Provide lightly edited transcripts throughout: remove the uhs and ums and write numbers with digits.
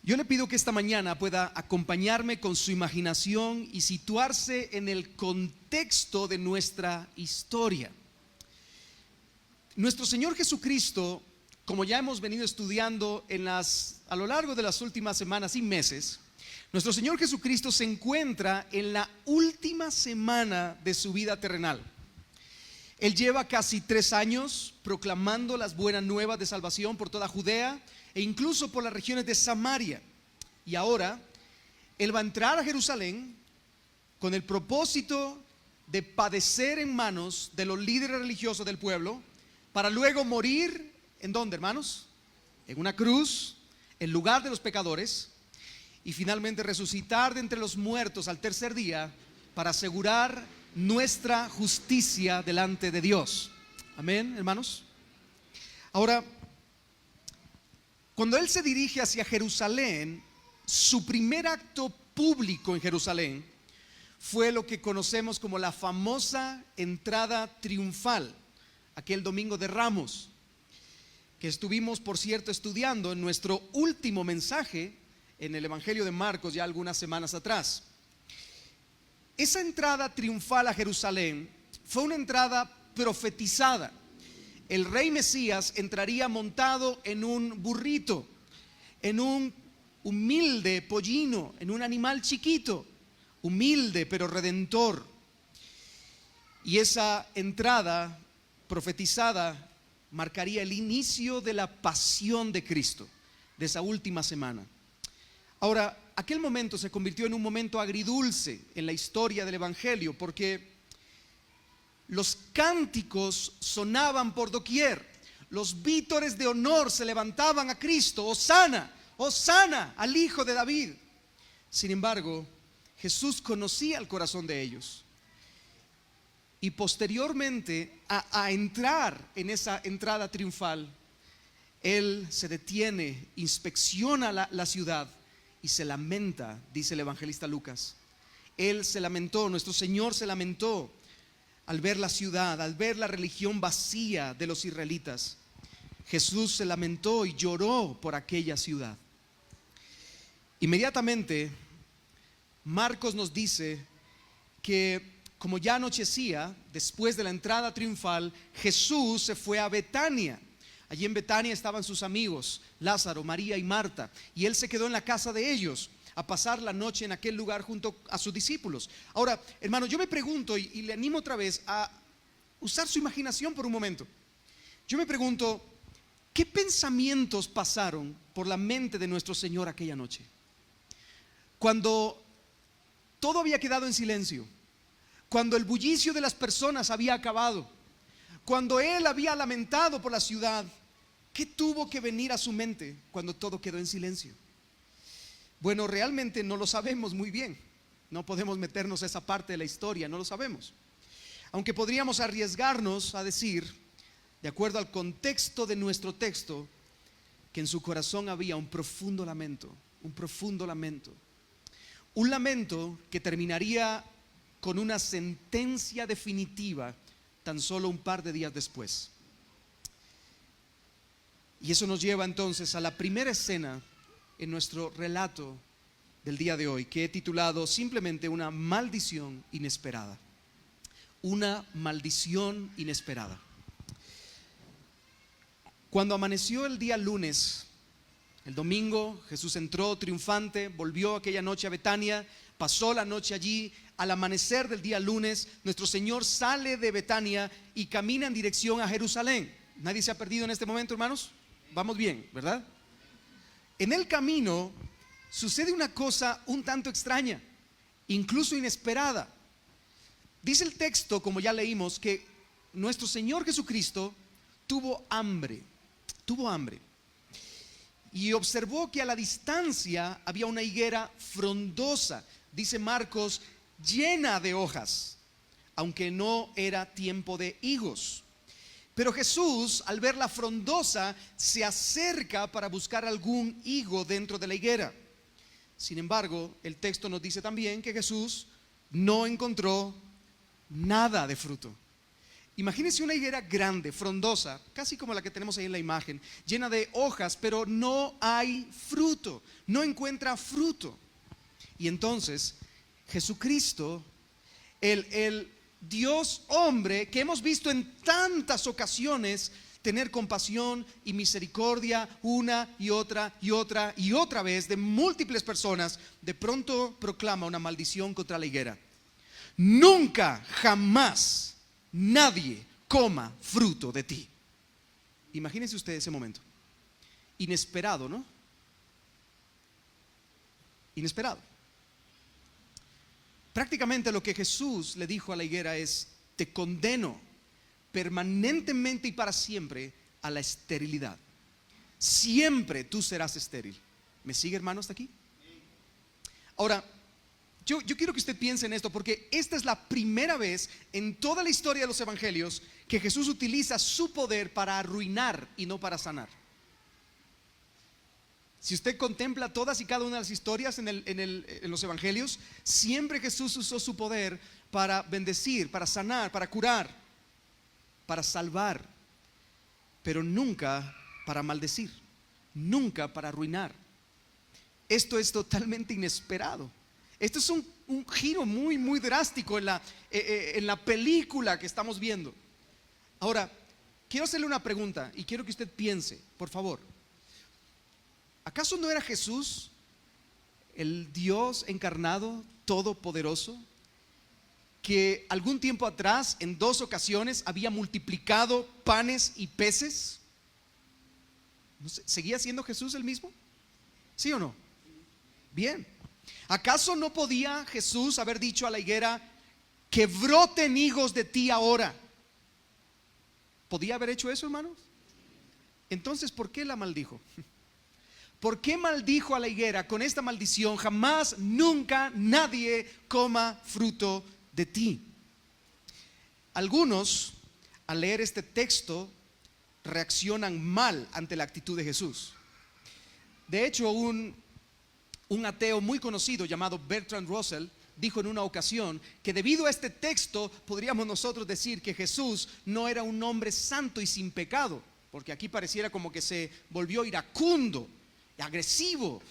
Yo le pido que esta mañana pueda acompañarme con su imaginación y situarse en el contexto de nuestra historia. Nuestro Señor Jesucristo, como ya hemos venido estudiando a lo largo de las últimas semanas y meses, nuestro Señor Jesucristo se encuentra en la última semana de su vida terrenal. Él lleva casi 3 años proclamando las buenas nuevas de salvación por toda Judea e incluso por las regiones de Samaria. Y ahora Él va a entrar a Jerusalén con el propósito de padecer en manos de los líderes religiosos del pueblo, para luego morir, ¿en dónde, hermanos? En una cruz, en lugar de los pecadores, y finalmente resucitar de entre los muertos al tercer día para asegurar nuestra justicia delante de Dios. Amén, hermanos. Ahora, cuando Él se dirige hacia Jerusalén, su primer acto público en Jerusalén fue lo que conocemos como la famosa entrada triunfal, aquel domingo de Ramos, que estuvimos, por cierto, estudiando en nuestro último mensaje en el Evangelio de Marcos ya algunas semanas atrás. Esa entrada triunfal a Jerusalén fue una entrada profetizada. El rey Mesías entraría montado en un burrito, en un humilde pollino, en un animal chiquito, humilde pero redentor. Y esa entrada profetizada marcaría el inicio de la pasión de Cristo, de esa última semana. Ahora, aquel momento se convirtió en un momento agridulce en la historia del Evangelio, porque los cánticos sonaban por doquier, los vítores de honor se levantaban a Cristo: Hosana, Hosana al Hijo de David. Sin embargo, Jesús conocía el corazón de ellos, y posteriormente a entrar en esa entrada triunfal, Él se detiene, inspecciona la ciudad y se lamenta, dice el evangelista Lucas. Él se lamentó, nuestro Señor se lamentó al ver la ciudad, al ver la religión vacía de los israelitas. Jesús se lamentó y lloró por aquella ciudad. Inmediatamente, Marcos nos dice que como ya anochecía, después de la entrada triunfal, Jesús se fue a Betania. Allí en Betania estaban sus amigos, Lázaro, María y Marta, y Él se quedó en la casa de ellos a pasar la noche en aquel lugar junto a sus discípulos. Ahora, hermano, yo me pregunto, y le animo otra vez a usar su imaginación por un momento. Yo me pregunto, ¿qué pensamientos pasaron por la mente de nuestro Señor aquella noche? Cuando todo había quedado en silencio, cuando el bullicio de las personas había acabado, cuando Él había lamentado por la ciudad, ¿qué tuvo que venir a su mente cuando todo quedó en silencio? Bueno, realmente no lo sabemos muy bien. No podemos meternos a esa parte de la historia, no lo sabemos. Aunque podríamos arriesgarnos a decir, de acuerdo al contexto de nuestro texto, que en su corazón había un profundo lamento, un profundo lamento. Un lamento que terminaría con una sentencia definitiva tan solo un par de días después. Y eso nos lleva entonces a la primera escena en nuestro relato del día de hoy, que he titulado simplemente una maldición inesperada. Una maldición inesperada. Cuando amaneció el día lunes, el domingo, Jesús entró triunfante, volvió aquella noche a Betania, pasó la noche allí. Al amanecer del día lunes, nuestro Señor sale de Betania y camina en dirección a Jerusalén. ¿Nadie se ha perdido en este momento, hermanos? Vamos bien, ¿verdad? En el camino sucede una cosa un tanto extraña, incluso inesperada. Dice el texto, como ya leímos, que nuestro Señor Jesucristo tuvo hambre. Y observó que a la distancia había una higuera frondosa, dice Marcos, llena de hojas, aunque no era tiempo de higos. Pero Jesús, al verla frondosa, se acerca para buscar algún higo dentro de la higuera. Sin embargo, el texto nos dice también que Jesús no encontró nada de fruto. Imagínense una higuera grande, frondosa, casi como la que tenemos ahí en la imagen, llena de hojas, pero no hay fruto, no encuentra fruto. Y entonces Jesucristo, el Dios hombre que hemos visto en tantas ocasiones tener compasión y misericordia una y otra y otra y otra vez de múltiples personas, de pronto proclama una maldición contra la higuera. Nunca, jamás nadie coma fruto de ti. Imagínense usted ese momento. Inesperado, ¿no? Inesperado. Prácticamente lo que Jesús le dijo a la higuera es: te condeno permanentemente y para siempre a la esterilidad. Siempre tú serás estéril. ¿Me sigue, hermano, hasta aquí? Ahora, yo quiero que usted piense en esto, porque esta es la primera vez en toda la historia de los evangelios que Jesús utiliza su poder para arruinar y no para sanar. Si usted contempla todas y cada una de las historias en los evangelios, siempre Jesús usó su poder para bendecir, para sanar, para curar, para salvar, pero nunca para maldecir, nunca para arruinar. Esto es totalmente inesperado. Esto es un giro muy drástico en la película que estamos viendo. Ahora, quiero hacerle una pregunta y quiero que usted piense, por favor. ¿Acaso no era Jesús el Dios encarnado, todopoderoso, que algún tiempo atrás, en 2 ocasiones, había multiplicado panes y peces? ¿Seguía siendo Jesús el mismo? ¿Sí o no? Bien. ¿Acaso no podía Jesús haber dicho a la higuera: que broten higos de ti ahora? ¿Podía haber hecho eso, hermanos? Entonces, ¿por qué la maldijo? ¿Por qué maldijo a la higuera con esta maldición: jamás, nunca, nadie coma fruto de ti? Algunos, al leer este texto, reaccionan mal ante la actitud de Jesús. De hecho, un ateo muy conocido llamado Bertrand Russell dijo en una ocasión que debido a este texto podríamos nosotros decir que Jesús no era un hombre santo y sin pecado, porque aquí pareciera como que se volvió iracundo, agresivo.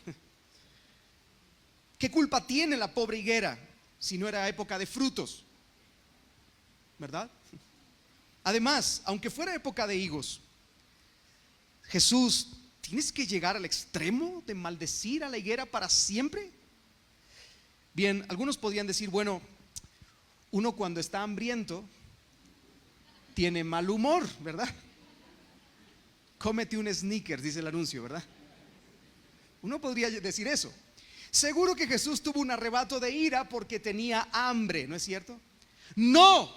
¿Qué culpa tiene la pobre higuera si no era época de frutos? ¿Verdad? Además, aunque fuera época de higos, Jesús, ¿tienes que llegar al extremo de maldecir a la higuera para siempre? Bien, algunos podrían decir: bueno, uno cuando está hambriento tiene mal humor, ¿verdad? Cómete un Snickers, dice el anuncio, ¿verdad? Uno podría decir eso. Seguro que Jesús tuvo un arrebato de ira porque tenía hambre, ¿no es cierto? No,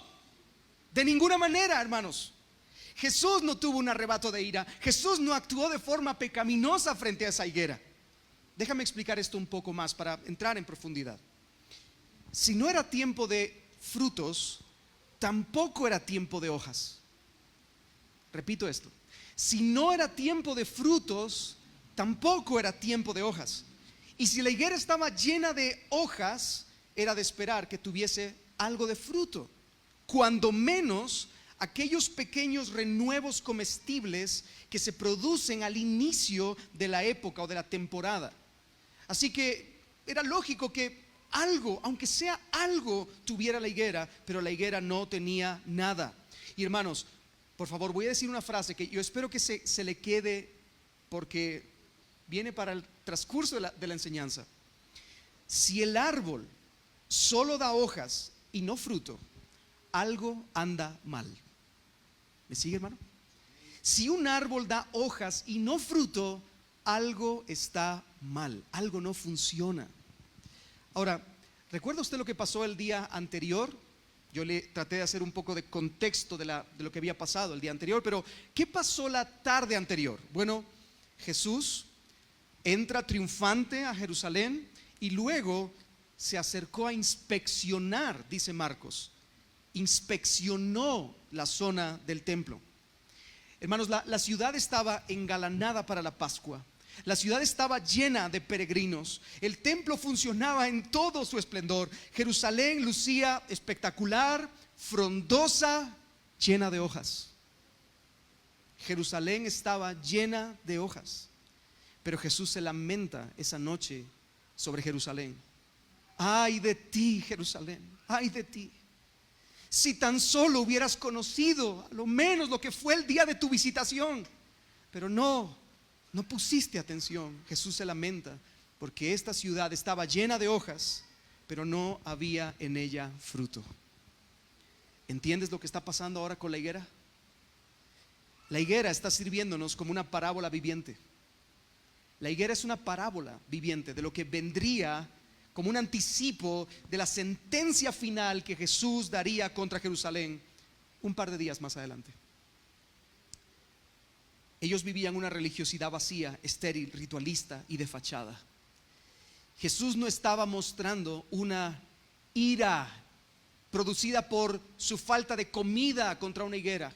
de ninguna manera, hermanos. Jesús no tuvo un arrebato de ira. Jesús no actuó de forma pecaminosa frente a esa higuera. Déjame explicar esto un poco más para entrar en profundidad. Si no era tiempo de frutos, tampoco era tiempo de hojas. Repito esto: si no era tiempo de frutos, tampoco era tiempo de hojas. Y si la higuera estaba llena de hojas, era de esperar que tuviese algo de fruto, cuando menos aquellos pequeños renuevos comestibles que se producen al inicio de la época o de la temporada. Así que era lógico que algo, aunque sea algo, tuviera la higuera, pero la higuera no tenía nada. Y hermanos, por favor, voy a decir una frase que yo espero que se le quede, porque viene para el transcurso de la enseñanza. Si el árbol solo da hojas y no fruto, algo anda mal. ¿Me sigue, hermano? Si un árbol da hojas y no fruto, algo está mal, algo no funciona. Ahora, ¿recuerda usted lo que pasó el día anterior? Yo le traté de hacer un poco de contexto de lo que había pasado el día anterior, pero ¿qué pasó la tarde anterior? Bueno, Jesús entra triunfante a Jerusalén y luego se acercó a inspeccionar, dice Marcos. Inspeccionó la zona del templo. Hermanos, la ciudad estaba engalanada para la Pascua. La ciudad estaba llena de peregrinos. El templo funcionaba en todo su esplendor. Jerusalén lucía espectacular, frondosa, llena de hojas. Jerusalén estaba llena de hojas. Pero Jesús se lamenta esa noche sobre Jerusalén. Ay de ti, Jerusalén, ay de ti. Si tan solo hubieras conocido a lo menos lo que fue el día de tu visitación. Pero no pusiste atención. Jesús se lamenta porque esta ciudad estaba llena de hojas, pero no había en ella fruto. ¿Entiendes lo que está pasando ahora con la higuera? La higuera está sirviéndonos como una parábola viviente. La higuera es una parábola viviente de lo que vendría como un anticipo de la sentencia final que Jesús daría contra Jerusalén un par de días más adelante. Ellos vivían una religiosidad vacía, estéril, ritualista y de fachada. Jesús no estaba mostrando una ira producida por su falta de comida contra una higuera.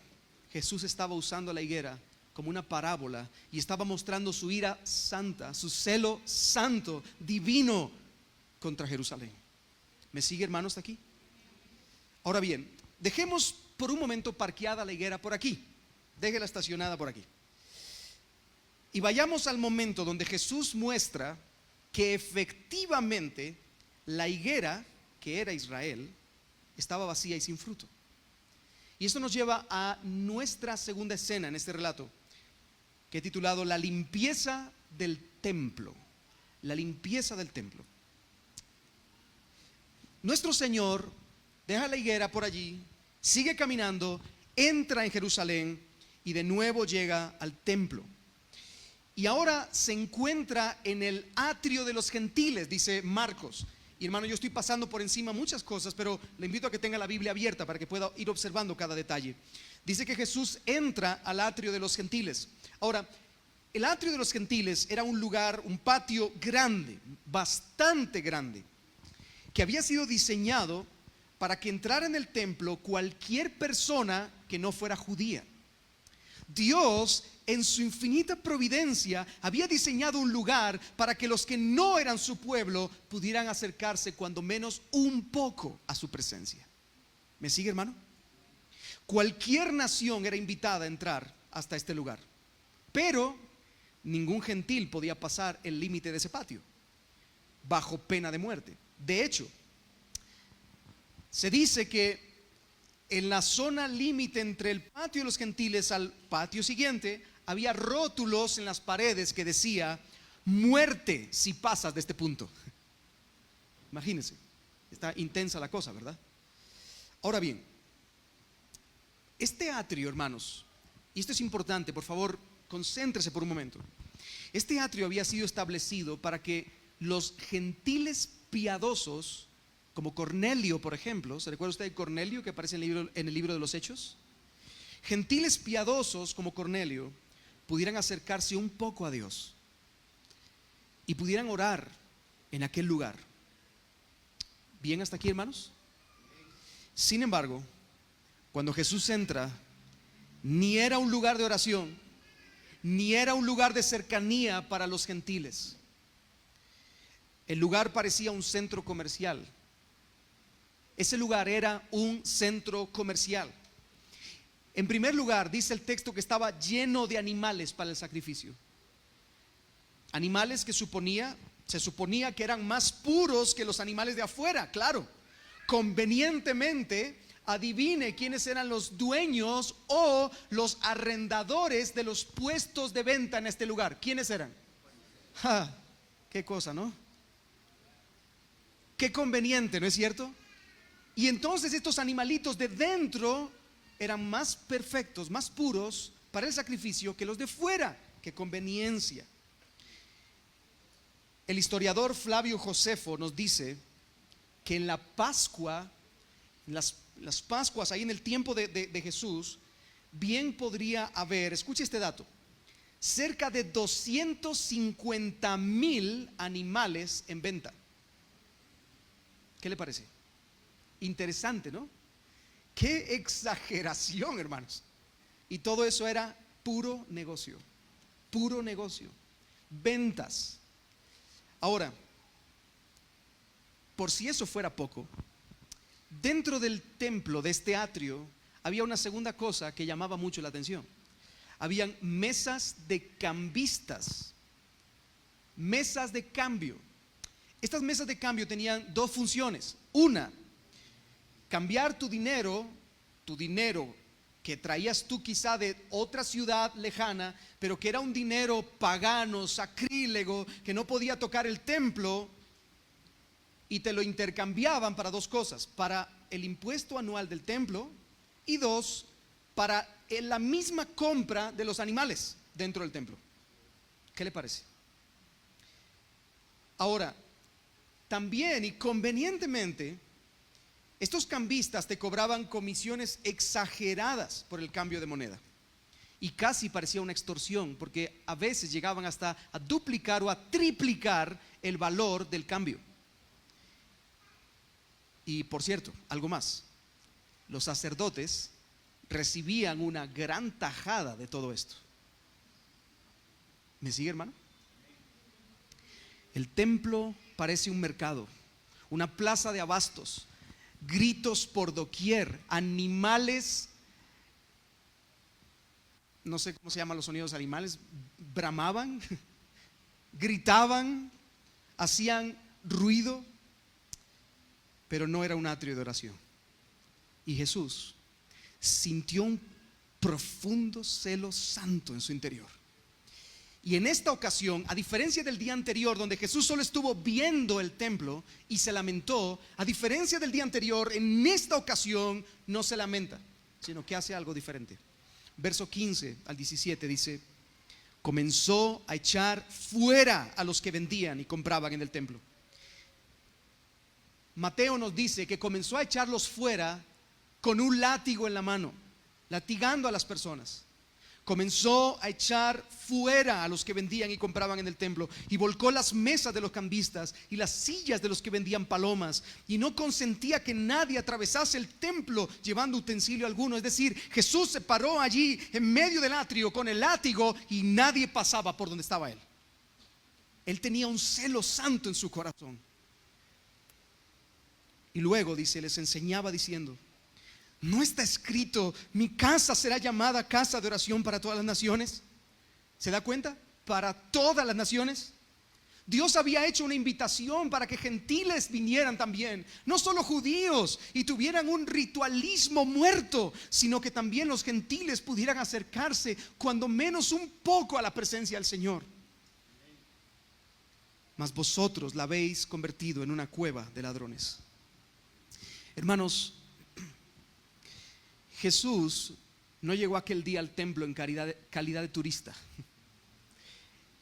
Jesús estaba usando la higuera como una parábola y estaba mostrando su ira santa, su celo santo, divino contra Jerusalén. ¿Me sigue, hermanos, hasta aquí? Ahora bien, dejemos por un momento parqueada la higuera por aquí. Déjela estacionada por aquí. Y vayamos al momento donde Jesús muestra que efectivamente la higuera, que era Israel, estaba vacía y sin fruto. Y esto nos lleva a nuestra segunda escena en este relato, que he titulado La limpieza del templo. La limpieza del templo. Nuestro Señor deja la higuera por allí, sigue caminando, entra en Jerusalén y de nuevo llega al templo. Y ahora se encuentra en el atrio de los gentiles, dice Marcos. Y hermano, yo estoy pasando por encima muchas cosas, pero le invito a que tenga la Biblia abierta para que pueda ir observando cada detalle. Dice que Jesús entra al atrio de los gentiles. Ahora, el atrio de los gentiles era un lugar, un patio grande, bastante grande, que había sido diseñado para que entrara en el templo cualquier persona que no fuera judía. Dios, en su infinita providencia, había diseñado un lugar para que los que no eran su pueblo pudieran acercarse cuando menos un poco a su presencia. ¿Me sigue, hermano? Cualquier nación era invitada a entrar hasta este lugar, pero ningún gentil podía pasar el límite de ese patio bajo pena de muerte. De hecho, se dice que en la zona límite entre el patio de los gentiles al patio siguiente había rótulos en las paredes que decía: muerte si pasas de este punto. Imagínense, está intensa la cosa, ¿verdad? Ahora bien, este atrio, hermanos, y esto es importante, por favor, concéntrese por un momento. Este atrio había sido establecido para que los gentiles piadosos, como Cornelio, por ejemplo, ¿se recuerda usted de Cornelio que aparece en el libro de los Hechos? Gentiles piadosos como Cornelio pudieran acercarse un poco a Dios y pudieran orar en aquel lugar. ¿Bien hasta aquí, hermanos? Sin embargo, cuando Jesús entra, ni era un lugar de oración, ni era un lugar de cercanía para los gentiles. El lugar parecía un centro comercial. Ese lugar era un centro comercial. En primer lugar, dice el texto que estaba lleno de animales para el sacrificio. Animales que se suponía que eran más puros que los animales de afuera, claro. Convenientemente, adivine quiénes eran los dueños o los arrendadores de los puestos de venta en este lugar. ¿Quiénes eran? Qué cosa, ¿no? Qué conveniente, ¿no es cierto? Y entonces estos animalitos de dentro eran más perfectos, más puros para el sacrificio que los de fuera. Qué conveniencia. El historiador Flavio Josefo nos dice que en la Pascua, en las Pascuas, ahí en el tiempo de Jesús, bien podría haber, escuche este dato, cerca de 250,000 animales en venta. ¿Qué le parece? Interesante, ¿no? Qué exageración, hermanos. Y todo eso era puro negocio, ventas. Ahora, por si eso fuera poco, dentro del templo, de este atrio, había una segunda cosa que llamaba mucho la atención. Habían mesas de cambistas, mesas de cambio. Estas mesas de cambio tenían dos funciones. Una, cambiar tu dinero que traías tú quizá de otra ciudad lejana, pero que era un dinero pagano, sacrílego, que no podía tocar el templo, y te lo intercambiaban para dos cosas: para el impuesto anual del templo, y dos, para la misma compra de los animales dentro del templo. ¿Qué le parece? Ahora, también y convenientemente, estos cambistas te cobraban comisiones exageradas por el cambio de moneda, y casi parecía una extorsión, porque a veces llegaban hasta a duplicar o a triplicar el valor del cambio. Y por cierto, algo más: los sacerdotes recibían una gran tajada de todo esto. ¿Me sigue, hermano? El templo parece un mercado, una plaza de abastos, gritos por doquier, animales, no sé cómo se llaman los sonidos animales, bramaban, gritaban, hacían ruido, pero no era un atrio de oración. Y Jesús sintió un profundo celo santo en su interior. Y en esta ocasión, a diferencia del día anterior, donde Jesús solo estuvo viendo el templo y se lamentó, a diferencia del día anterior, en esta ocasión no se lamenta, sino que hace algo diferente. Verso 15 al 17 dice: comenzó a echar fuera a los que vendían y compraban en el templo. Mateo nos dice que comenzó a echarlos fuera con un látigo en la mano, latigando a las personas. Comenzó a echar fuera a los que vendían y compraban en el templo, y volcó las mesas de los cambistas y las sillas de los que vendían palomas, y no consentía que nadie atravesase el templo llevando utensilio alguno. Es decir, Jesús se paró allí en medio del atrio con el látigo y nadie pasaba por donde estaba él. Él tenía un celo santo en su corazón. Y luego dice, les enseñaba diciendo: ¿no está escrito, mi casa será llamada casa de oración para todas las naciones? ¿Se da cuenta? Para todas las naciones. Dios había hecho una invitación para que gentiles vinieran también, no solo judíos, y tuvieran un ritualismo muerto, sino que también los gentiles pudieran acercarse cuando menos un poco a la presencia del Señor. Mas vosotros la habéis convertido en una cueva de ladrones. Hermanos, Jesús no llegó aquel día al templo en calidad de turista.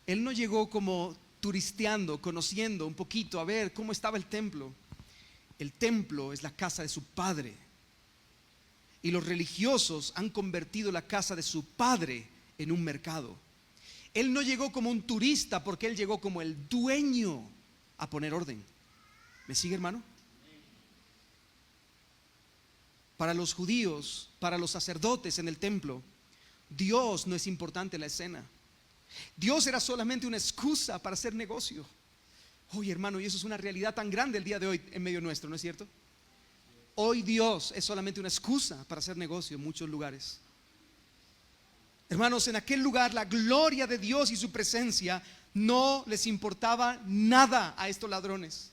Él no llegó como turisteando, conociendo un poquito, a ver cómo estaba el templo. El templo es la casa de su Padre, y los religiosos han convertido la casa de su Padre en un mercado. Él no llegó como un turista, porque él llegó como el dueño a poner orden. ¿Me sigue, hermano? Para los judíos, para los sacerdotes en el templo, Dios no es importante en la escena. Dios era solamente una excusa para hacer negocio. Oye, hermano, y eso es una realidad tan grande el día de hoy en medio nuestro, ¿no es cierto? Hoy Dios es solamente una excusa para hacer negocio en muchos lugares. Hermanos, en aquel lugar la gloria de Dios y su presencia no les importaba nada a estos ladrones.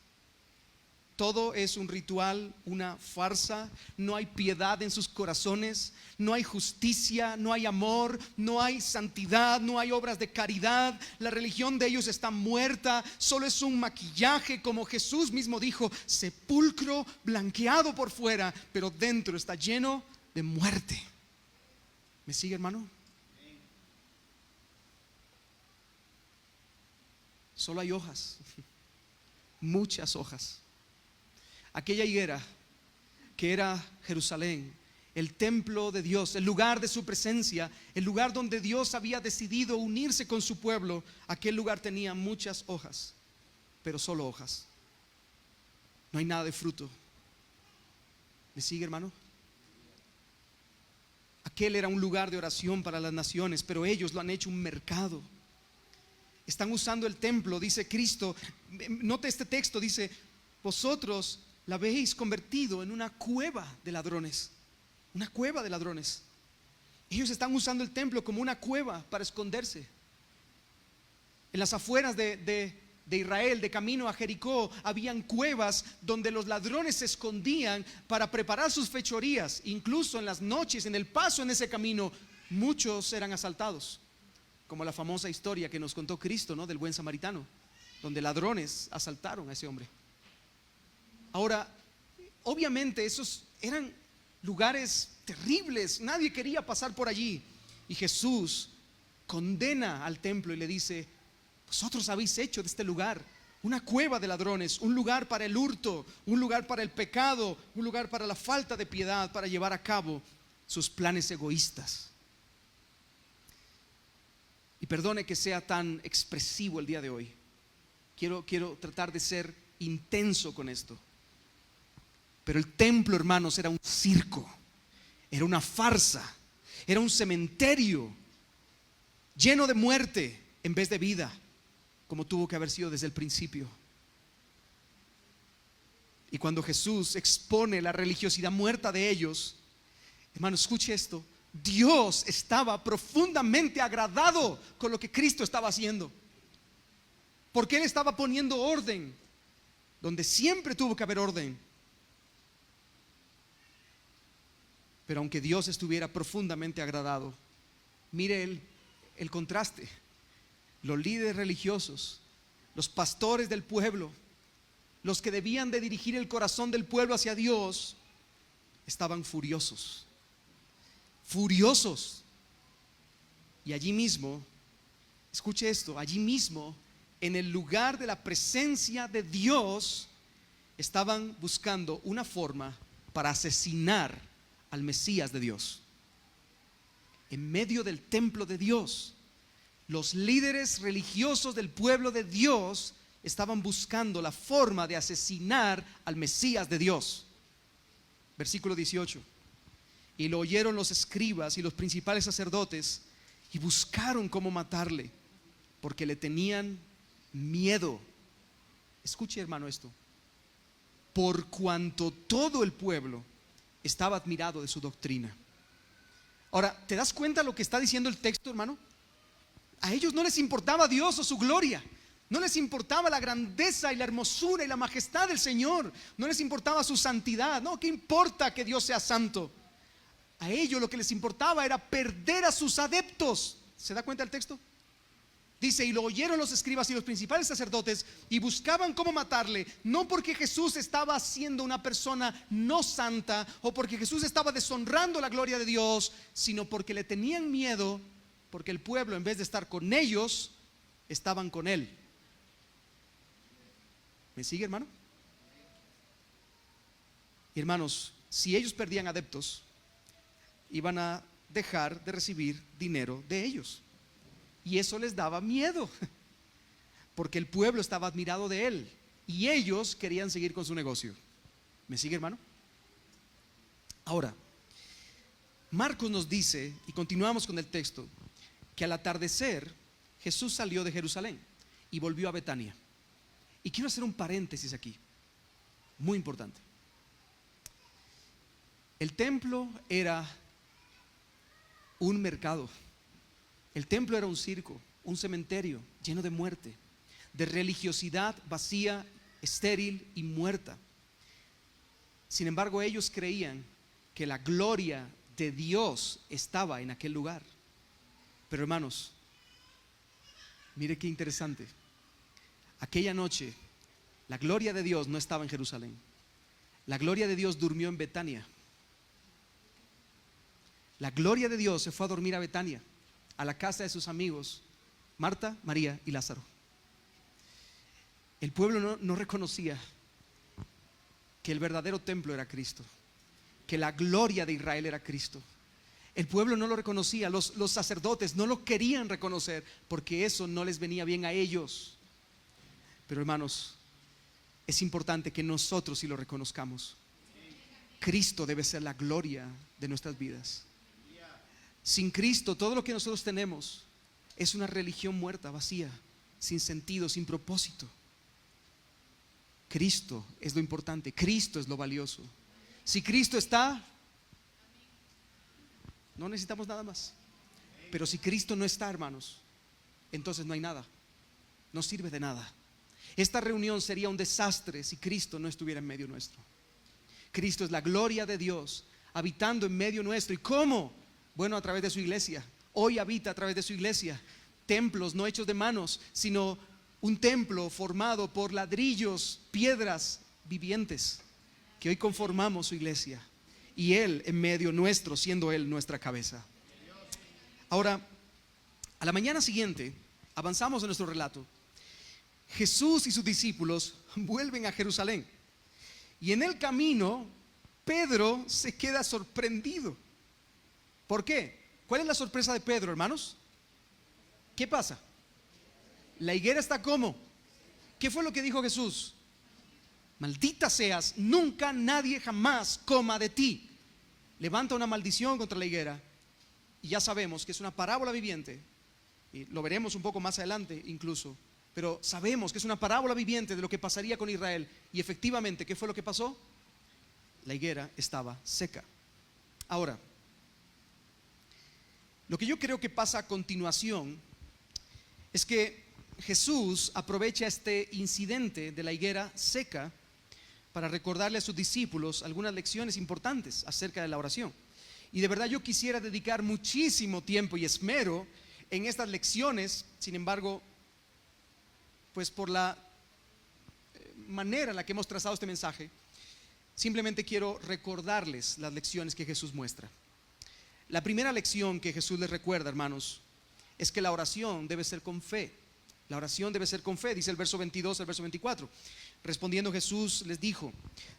Todo es un ritual, una farsa. No hay piedad en sus corazones, no hay justicia, no hay amor, no hay santidad, no hay obras de caridad. La religión de ellos está muerta, solo es un maquillaje, como Jesús mismo dijo: sepulcro blanqueado por fuera, pero dentro está lleno de muerte. ¿Me sigue, hermano? Solo hay hojas, muchas hojas. Aquella higuera que era Jerusalén, el templo de Dios, el lugar de su presencia, el lugar donde Dios había decidido unirse con su pueblo, aquel lugar tenía muchas hojas, pero solo hojas. No hay nada de fruto. ¿Me sigue, hermano? Aquel era un lugar de oración para las naciones, pero ellos lo han hecho un mercado. Están usando el templo, dice Cristo. Note este texto, dice: vosotros la habéis convertido en una cueva de ladrones. una cueva de ladrones. Ellos están usando el templo como una cueva para esconderse. En las afueras de Israel, de camino a Jericó, habían cuevas donde los ladrones se escondían para preparar sus fechorías. Incluso en las noches, en el paso en ese camino, muchos eran asaltados, como la famosa historia que nos contó Cristo, ¿no?, del buen samaritano, donde ladrones asaltaron a ese hombre. Ahora, obviamente esos eran lugares terribles, nadie quería pasar por allí. Y Jesús condena al templo y le dice: vosotros habéis hecho de este lugar una cueva de ladrones, un lugar para el hurto, un lugar para el pecado, un lugar para la falta de piedad, para llevar a cabo sus planes egoístas. Y perdone que sea tan expresivo el día de hoy. Quiero tratar de ser intenso con esto. Pero el templo, hermanos, era un circo, era una farsa, era un cementerio lleno de muerte en vez de vida, como tuvo que haber sido desde el principio. Y cuando Jesús expone la religiosidad muerta de ellos, hermano, escuche esto: Dios estaba profundamente agradado con lo que Cristo estaba haciendo, porque Él estaba poniendo orden donde siempre tuvo que haber orden. Pero aunque Dios estuviera profundamente agradado, mire el contraste. Los líderes religiosos, los pastores del pueblo, los que debían de dirigir el corazón del pueblo hacia Dios, estaban furiosos. Y allí mismo, escuche esto, allí mismo, en el lugar de la presencia de Dios, estaban buscando una forma para asesinar al Mesías de Dios. En medio del templo de Dios, los líderes religiosos del pueblo de Dios estaban buscando la forma de asesinar al Mesías de Dios. Versículo 18: y lo oyeron los escribas y los principales sacerdotes, y buscaron cómo matarle, porque le tenían miedo. Escuche, hermano, esto: por cuanto todo el pueblo estaba admirado de su doctrina. Ahora, ¿te das cuenta lo que está diciendo el texto, hermano? A ellos no les importaba Dios o su gloria, no les importaba la grandeza y la hermosura y la majestad del Señor, no les importaba su santidad. No, ¿qué importa que Dios sea santo? A ellos lo que les importaba era perder a sus adeptos. ¿Se da cuenta el texto? Dice: y lo oyeron los escribas y los principales sacerdotes, y buscaban cómo matarle, no porque Jesús estaba siendo una persona no santa, o porque Jesús estaba deshonrando la gloria de Dios, sino porque le tenían miedo, porque el pueblo, en vez de estar con ellos, estaban con él. ¿Me sigue, hermano? Y hermanos, si ellos perdían adeptos, iban a dejar de recibir dinero de ellos. Y eso les daba miedo, porque el pueblo estaba admirado de él y ellos querían seguir con su negocio. ¿Me sigue, hermano? Ahora, Marcos nos dice, y continuamos con el texto, que al atardecer Jesús salió de Jerusalén y volvió a Betania. Y quiero hacer un paréntesis aquí, muy importante. El templo era un mercado. El templo era un circo, un cementerio lleno de muerte, de religiosidad vacía, estéril y muerta. Sin embargo, ellos creían que la gloria de Dios estaba en aquel lugar. Pero hermanos, mire qué interesante. Aquella noche, la gloria de Dios no estaba en Jerusalén. La gloria de Dios durmió en Betania. La gloria de Dios se fue a dormir a Betania, a la casa de sus amigos Marta, María y Lázaro. El pueblo no reconocía que el verdadero templo era Cristo, que la gloria de Israel era Cristo. El pueblo no lo reconocía, los sacerdotes no lo querían reconocer, porque eso no les venía bien a ellos. Pero hermanos, es importante que nosotros sí lo reconozcamos. Cristo debe ser la gloria de nuestras vidas. Sin Cristo, todo lo que nosotros tenemos es una religión muerta, vacía, sin sentido, sin propósito. Cristo es lo importante, Cristo es lo valioso. Si Cristo está, No necesitamos nada más. Pero si Cristo no está, hermanos, entonces no hay nada. No sirve de nada. Esta reunión sería un desastre si Cristo no estuviera en medio nuestro. Cristo es la gloria de Dios habitando en medio nuestro. ¿Y cómo? Bueno, a través de su iglesia. Hoy habita a través de su iglesia. Templos no hechos de manos, sino un templo formado por ladrillos, piedras vivientes, que hoy conformamos su iglesia. Y Él en medio nuestro, siendo Él nuestra cabeza. Ahora, a la mañana siguiente, avanzamos en nuestro relato. Jesús y sus discípulos vuelven a Jerusalén. Y en el camino, Pedro se queda sorprendido. ¿Por qué? ¿Cuál es la sorpresa de Pedro, hermanos? ¿Qué pasa? La higuera está ¿cómo? ¿Qué fue lo que dijo Jesús? Maldita seas, nunca nadie jamás coma de ti. Levanta una maldición contra la higuera. Y ya sabemos que es una parábola viviente. Y lo veremos un poco más adelante incluso. Pero sabemos que es una parábola viviente de lo que pasaría con Israel. Y efectivamente, ¿qué fue lo que pasó? La higuera estaba seca. Ahora, lo que yo creo que pasa a continuación es que Jesús aprovecha este incidente de la higuera seca para recordarle a sus discípulos algunas lecciones importantes acerca de la oración. Y de verdad yo quisiera dedicar muchísimo tiempo y esmero en estas lecciones. Sin embargo, pues por la manera en la que hemos trazado este mensaje, simplemente quiero recordarles las lecciones que Jesús muestra. La primera lección que Jesús les recuerda, hermanos, es que la oración debe ser con fe. La oración debe ser con fe, dice el verso 22 al verso 24. Respondiendo Jesús les dijo: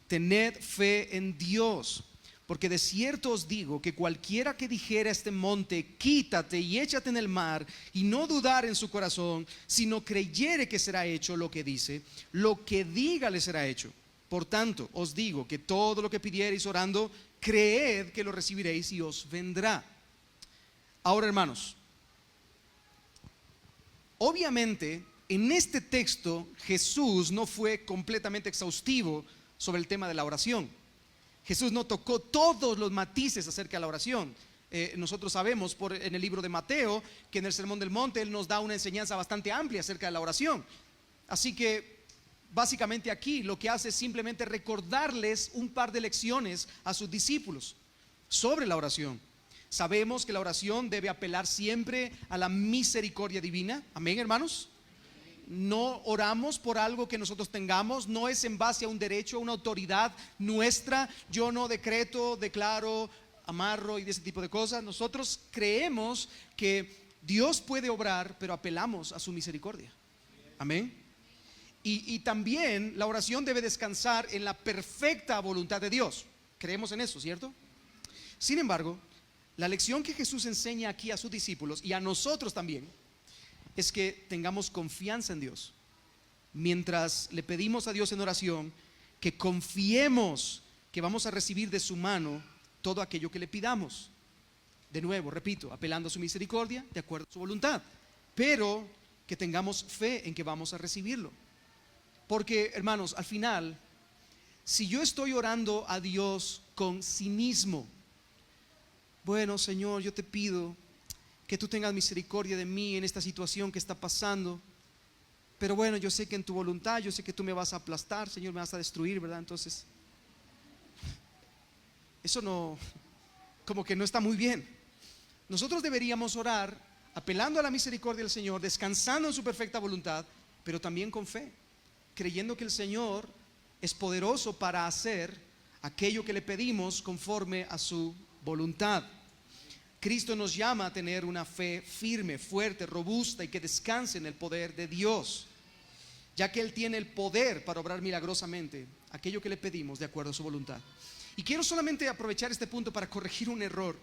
tened fe en Dios, porque de cierto os digo que cualquiera que dijera a este monte, quítate y échate en el mar, y no dudar en su corazón, sino creyere que será hecho lo que dice, lo que diga le será hecho. Por tanto, os digo que todo lo que pidiereis orando, creed que lo recibiréis y os vendrá. Ahora, hermanos, obviamente en este texto Jesús no fue completamente exhaustivo sobre el tema de la oración. Jesús no tocó todos los matices acerca de la oración. Nosotros sabemos en el libro de Mateo que en el Sermón del Monte Él nos da una enseñanza bastante amplia acerca de la oración. Así que básicamente aquí lo que hace es simplemente recordarles un par de lecciones a sus discípulos sobre la oración. Sabemos que la oración debe apelar siempre a la misericordia divina. Amén, hermanos. No oramos por algo que nosotros tengamos, no es en base a un derecho, a una autoridad nuestra. Yo no decreto, declaro, amarro y de ese tipo de cosas. Nosotros creemos que Dios puede obrar, pero apelamos a su misericordia. Amén. Y también la oración debe descansar en la perfecta voluntad de Dios. Creemos en eso, ¿cierto? Sin embargo, la lección que Jesús enseña aquí a sus discípulos y a nosotros también es que tengamos confianza en Dios. Mientras le pedimos a Dios en oración, que confiemos que vamos a recibir de su mano todo aquello que le pidamos. De nuevo, repito, apelando a su misericordia, de acuerdo a su voluntad, pero que tengamos fe en que vamos a recibirlo. Porque, hermanos, al final, si yo estoy orando a Dios con cinismo, bueno, Señor, yo te pido que tú tengas misericordia de mí en esta situación que está pasando, pero bueno, yo sé que en tu voluntad, yo sé que tú me vas a aplastar, Señor, me vas a destruir, ¿verdad? Entonces, eso no, como que no está muy bien. Nosotros deberíamos orar apelando a la misericordia del Señor, descansando en su perfecta voluntad, pero también con fe, creyendo que el Señor es poderoso para hacer aquello que le pedimos conforme a su voluntad. Cristo nos llama a tener una fe firme, fuerte, robusta y que descanse en el poder de Dios, ya que Él tiene el poder para obrar milagrosamente aquello que le pedimos de acuerdo a su voluntad. Y quiero solamente aprovechar este punto para corregir un error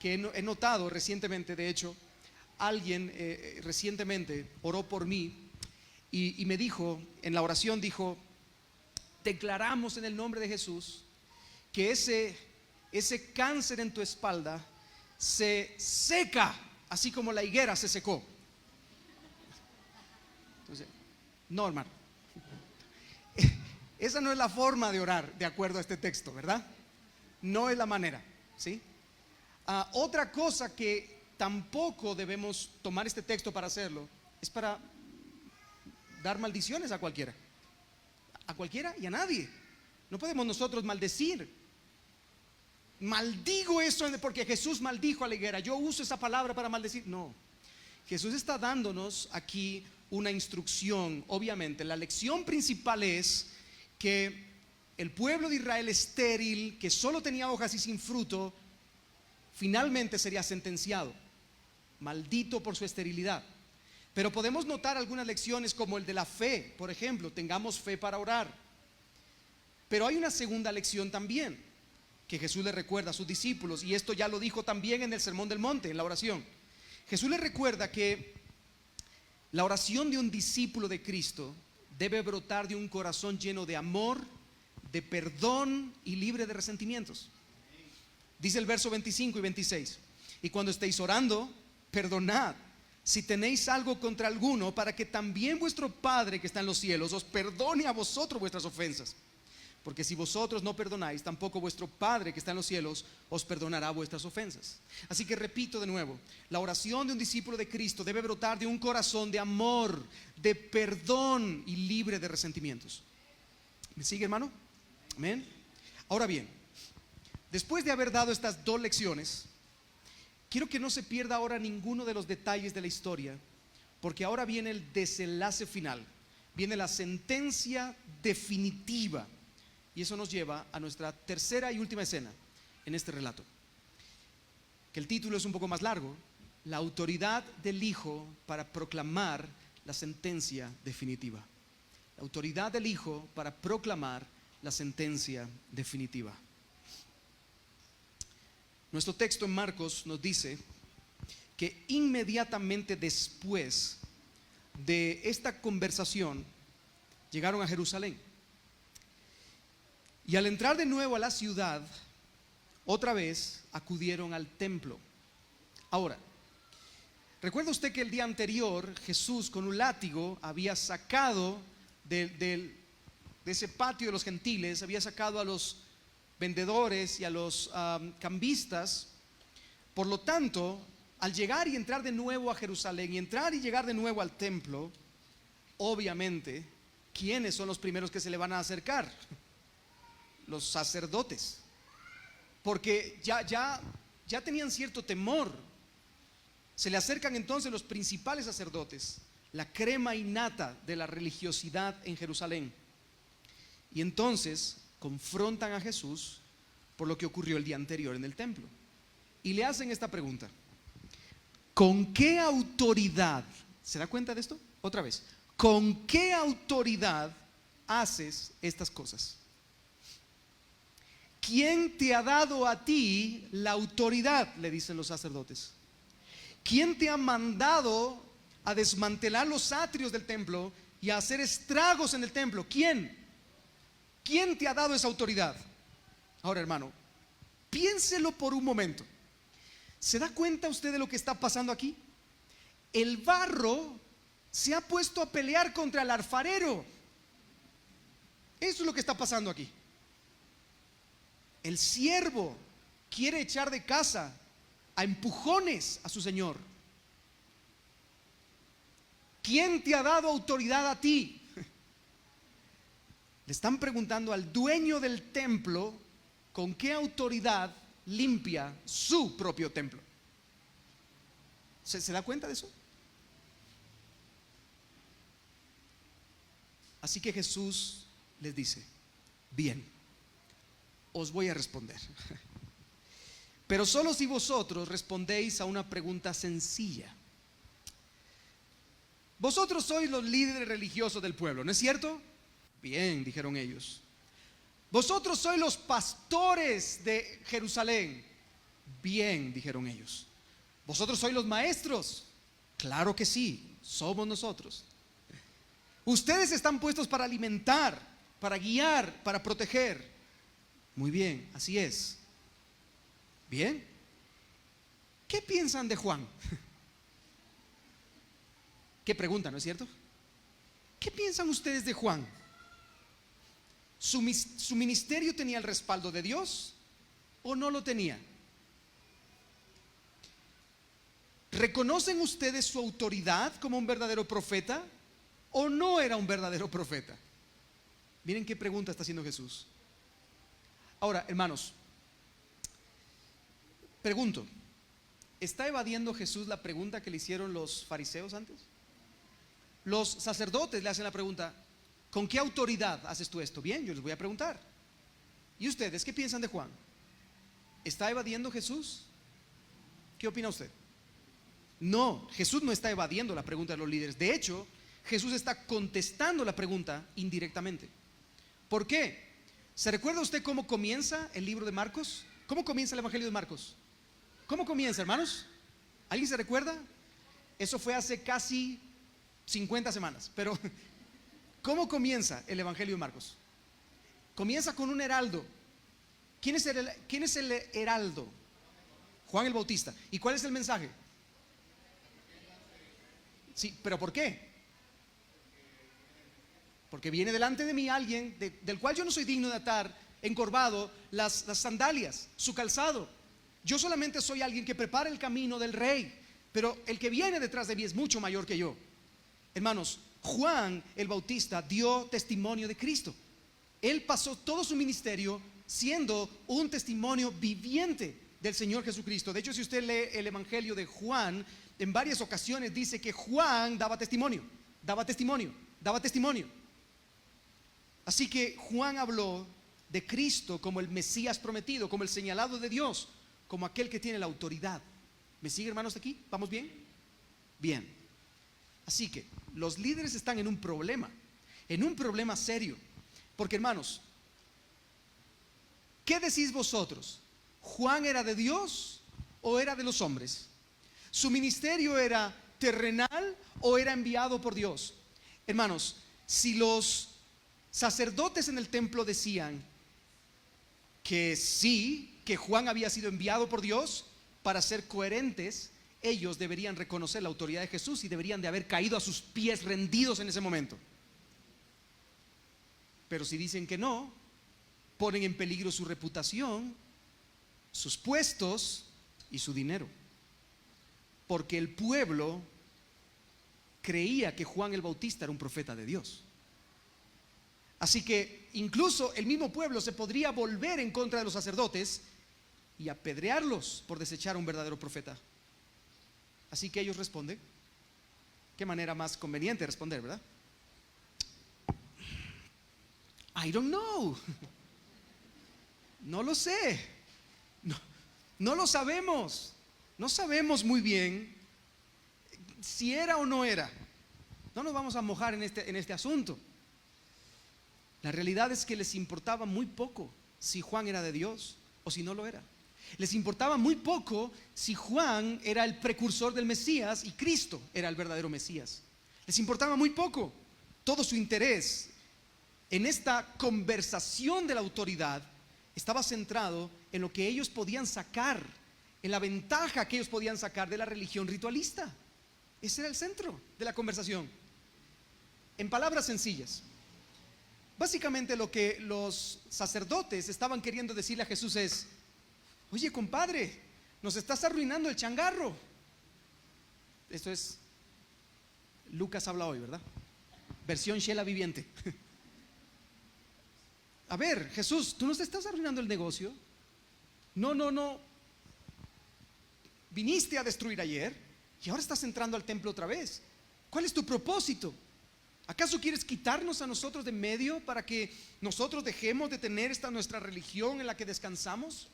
que he notado recientemente. De hecho, alguien recientemente oró por mí y me dijo, en la oración dijo: declaramos en el nombre de Jesús que ese cáncer en tu espalda se seca, así como la higuera se secó. Entonces, no, hermano, esa no es la forma de orar de acuerdo a este texto, ¿verdad? No es la manera, ¿sí? Otra cosa que tampoco debemos tomar este texto para hacerlo es para dar maldiciones a cualquiera y a nadie. No podemos nosotros maldecir. Maldigo eso porque Jesús maldijo a la higuera, yo uso esa palabra para maldecir. No, Jesús está dándonos aquí una instrucción. Obviamente la lección principal es que el pueblo de Israel estéril, que solo tenía hojas y sin fruto, finalmente sería sentenciado, maldito por su esterilidad. Pero podemos notar algunas lecciones como el de la fe. Por ejemplo, tengamos fe para orar. Pero hay una segunda lección también que Jesús le recuerda a sus discípulos, y esto ya lo dijo también en el Sermón del Monte, en la oración. Jesús le recuerda que la oración de un discípulo de Cristo debe brotar de un corazón lleno de amor, de perdón y libre de resentimientos. Dice el verso 25 y 26: y cuando estéis orando, perdonad si tenéis algo contra alguno, para que también vuestro Padre que está en los cielos os perdone a vosotros vuestras ofensas. Porque si vosotros no perdonáis, tampoco vuestro Padre que está en los cielos os perdonará vuestras ofensas. Así que repito de nuevo, la oración de un discípulo de Cristo debe brotar de un corazón de amor, de perdón y libre de resentimientos. ¿Me sigue, hermano? Amén. Ahora bien, después de haber dado estas dos lecciones, quiero que no se pierda ahora ninguno de los detalles de la historia, porque ahora viene el desenlace final, viene la sentencia definitiva. Y eso nos lleva a nuestra tercera y última escena en este relato, que el título es un poco más largo: la autoridad del Hijo para proclamar la sentencia definitiva. La autoridad del Hijo para proclamar la sentencia definitiva. Nuestro texto en Marcos nos dice que inmediatamente después de esta conversación llegaron a Jerusalén. Y al entrar de nuevo a la ciudad, otra vez acudieron al templo. Ahora, ¿recuerda usted que el día anterior Jesús con un látigo había sacado de ese patio de los gentiles, había sacado a los vendedores y a los cambistas? Por lo tanto, al llegar y entrar de nuevo a Jerusalén, y entrar y llegar de nuevo al templo, obviamente, ¿quiénes son los primeros que se le van a acercar? Los sacerdotes, porque ya tenían cierto temor. Se le acercan entonces los principales sacerdotes, la crema innata de la religiosidad en Jerusalén, y entonces confrontan a Jesús por lo que ocurrió el día anterior en el templo, y le hacen esta pregunta: ¿con qué autoridad? ¿Se da cuenta de esto? Otra vez, ¿con qué autoridad haces estas cosas? ¿Quién te ha dado a ti la autoridad?, le dicen los sacerdotes. ¿Quién te ha mandado a desmantelar los atrios del templo y a hacer estragos en el templo? ¿Quién? ¿Quién te ha dado esa autoridad? Ahora, hermano, piénselo por un momento. ¿Se da cuenta usted de lo que está pasando aquí? El barro se ha puesto a pelear contra el alfarero. Eso es lo que está pasando aquí. El siervo quiere echar de casa a empujones a su señor. ¿Quién te ha dado autoridad a ti? Le están preguntando al dueño del templo con qué autoridad limpia su propio templo. ¿Se da cuenta de eso? Así que Jesús les dice: bien, os voy a responder, pero solo si vosotros respondéis a una pregunta sencilla. Vosotros sois los líderes religiosos del pueblo, ¿no es cierto? Bien, dijeron ellos. Vosotros sois los pastores de Jerusalén. Bien, dijeron ellos. Vosotros sois los maestros. Claro que sí, somos nosotros. Ustedes están puestos para alimentar, para guiar, para proteger. Muy bien, así es. Bien, ¿qué piensan de Juan? Qué pregunta, ¿no es cierto? ¿Qué piensan ustedes de Juan? ¿Su ministerio tenía el respaldo de Dios o no lo tenía? ¿Reconocen ustedes su autoridad como un verdadero profeta o no era un verdadero profeta? Miren qué pregunta está haciendo Jesús. Ahora, hermanos, pregunto, ¿está evadiendo Jesús la pregunta que le hicieron los fariseos antes? Los sacerdotes le hacen la pregunta: ¿con qué autoridad haces tú esto? Bien, yo les voy a preguntar. ¿Y ustedes qué piensan de Juan? ¿Está evadiendo Jesús? ¿Qué opina usted? No, Jesús no está evadiendo la pregunta de los líderes. De hecho, Jesús está contestando la pregunta indirectamente. ¿Por qué? ¿Se recuerda usted cómo comienza el libro de Marcos? ¿Cómo comienza el Evangelio de Marcos? ¿Cómo comienza, hermanos? ¿Alguien se recuerda? Eso fue hace casi 50 semanas. Pero ¿cómo comienza el Evangelio de Marcos? Comienza con un heraldo. ¿Quién es el heraldo? Juan el Bautista. ¿Y cuál es el mensaje? Sí, pero ¿por qué? Porque viene delante de mí alguien del cual yo no soy digno de atar encorvado las sandalias, su calzado. Yo solamente soy alguien que prepara el camino del rey, pero el que viene detrás de mí es mucho mayor que yo. Hermanos, Juan el Bautista dio testimonio de Cristo. Él pasó todo su ministerio siendo un testimonio viviente del Señor Jesucristo. De hecho, si usted lee el Evangelio de Juan, en varias ocasiones dice que Juan daba testimonio. Así que Juan habló de Cristo como el Mesías prometido, como el señalado de Dios, como aquel que tiene la autoridad. ¿Me sigue, hermanos, de aquí? ¿Vamos bien? Bien. Así que los líderes están en un problema serio. Porque, hermanos, ¿qué decís vosotros? ¿Juan era de Dios o era de los hombres? ¿Su ministerio era terrenal o era enviado por Dios? Hermanos, si los sacerdotes en el templo decían que sí, que Juan había sido enviado por Dios, para ser coherentes, ellos deberían reconocer la autoridad de Jesús y deberían de haber caído a sus pies rendidos en ese momento. Pero si dicen que no, ponen en peligro su reputación, sus puestos y su dinero. Porque el pueblo creía que Juan el Bautista era un profeta de Dios. Así que incluso el mismo pueblo se podría volver en contra de los sacerdotes y apedrearlos por desechar a un verdadero profeta. Así que ellos responden. Qué manera más conveniente de responder, ¿verdad? I don't know. No lo sé. No lo sabemos. No sabemos muy bien si era o no era. No nos vamos a mojar en este asunto. La realidad es que les importaba muy poco si Juan era de Dios o si no lo era. Les importaba muy poco si Juan era el precursor del Mesías y Cristo era el verdadero Mesías. Les importaba muy poco. Todo su interés en esta conversación de la autoridad estaba centrado en lo que ellos podían sacar, en la ventaja que ellos podían sacar de la religión ritualista. Ese era el centro de la conversación. En palabras sencillas, básicamente lo que los sacerdotes estaban queriendo decirle a Jesús es: oye, compadre, nos estás arruinando el changarro. Esto es Lucas habla hoy, ¿verdad? Versión Shela viviente. A ver, Jesús, ¿tú nos estás arruinando el negocio? No. Viniste a destruir ayer y ahora estás entrando al templo otra vez. ¿Cuál es tu propósito? ¿Acaso quieres quitarnos a nosotros de medio para que nosotros dejemos de tener esta nuestra religión en la que descansamos?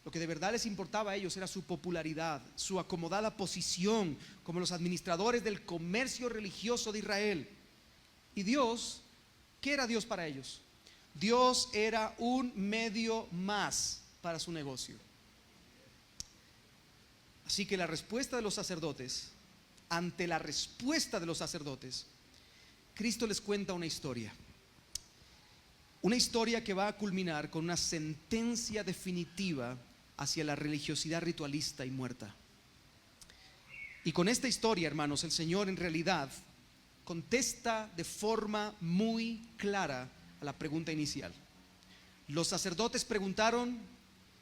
Lo que de verdad les importaba a ellos era su popularidad, su acomodada posición como los administradores del comercio religioso de Israel. Y Dios, ¿qué era Dios para ellos? Dios era un medio más para su negocio. Así que la respuesta de los sacerdotes, ante la respuesta de los sacerdotes, Cristo les cuenta una historia. Una historia que va a culminar con una sentencia definitiva hacia la religiosidad ritualista y muerta. Y con esta historia, hermanos, el Señor en realidad contesta de forma muy clara a la pregunta inicial. Los sacerdotes preguntaron: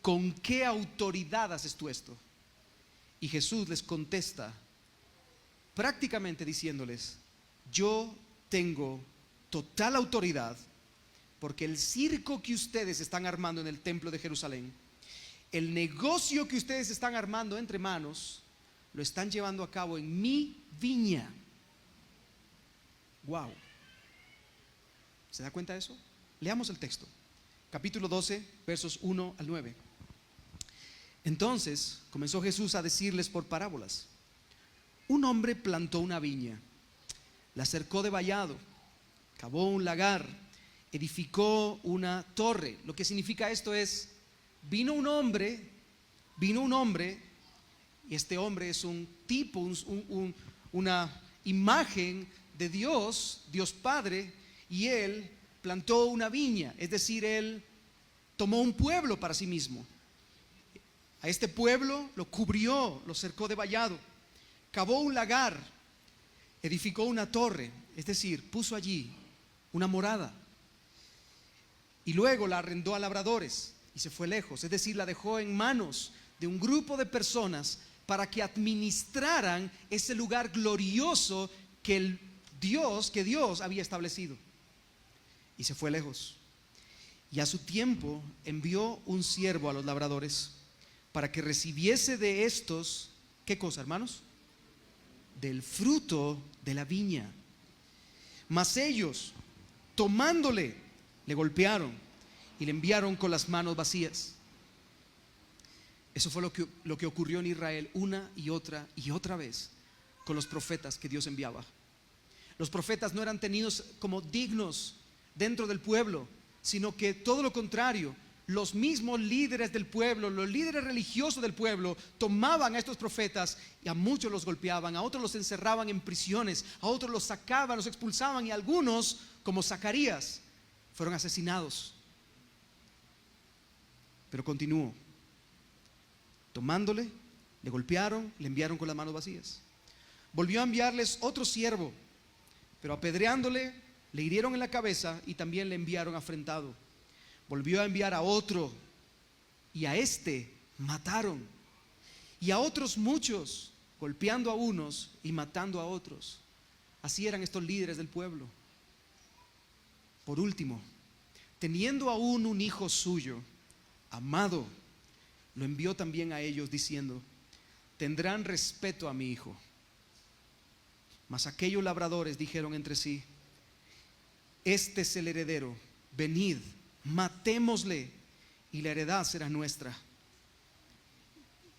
¿con qué autoridad haces tú esto? Y Jesús les contesta prácticamente diciéndoles: yo tengo total autoridad, porque el circo que ustedes están armando en el templo de Jerusalén, el negocio que ustedes están armando entre manos, lo están llevando a cabo en mi viña. Wow. ¿Se da cuenta de eso? Leamos el texto. Capítulo 12, versos 1 al 9. Entonces comenzó Jesús a decirles por parábolas: un hombre plantó una viña, la cercó de vallado, cavó un lagar, edificó una torre. Lo que significa esto es: vino un hombre, y este hombre es un tipo, una imagen de Dios, Dios Padre, y él plantó una viña, es decir, él tomó un pueblo para sí mismo. A este pueblo lo cubrió, lo cercó de vallado, cavó un lagar, edificó una torre, es decir, puso allí una morada, y luego la arrendó a labradores y se fue lejos, es decir, la dejó en manos de un grupo de personas para que administraran ese lugar glorioso que Dios había establecido. Y se fue lejos. Y a su tiempo envió un siervo a los labradores para que recibiese de estos, ¿qué cosa, hermanos? Del fruto de la viña. Mas ellos, tomándole, le golpearon y le enviaron con las manos vacías. Eso fue lo que ocurrió en Israel una y otra vez con los profetas que Dios enviaba. Los profetas no eran tenidos como dignos dentro del pueblo, sino que todo lo contrario, los mismos líderes del pueblo, los líderes religiosos del pueblo, tomaban a estos profetas y a muchos los golpeaban, a otros los encerraban en prisiones, a otros los sacaban, los expulsaban, y algunos, como Zacarías, fueron asesinados. Pero continuó. Tomándole, le golpearon, le enviaron con las manos vacías. Volvió a enviarles otro siervo, pero apedreándole, le hirieron en la cabeza y también le enviaron afrentado. Volvió a enviar a otro, y a este mataron. Y a otros muchos, golpeando a unos y matando a otros. Así eran estos líderes del pueblo. Por último, teniendo aún un hijo suyo, amado, lo envió también a ellos diciendo: tendrán respeto a mi hijo. Mas aquellos labradores dijeron entre sí: este es el heredero, venid, matémosle, y la heredad será nuestra.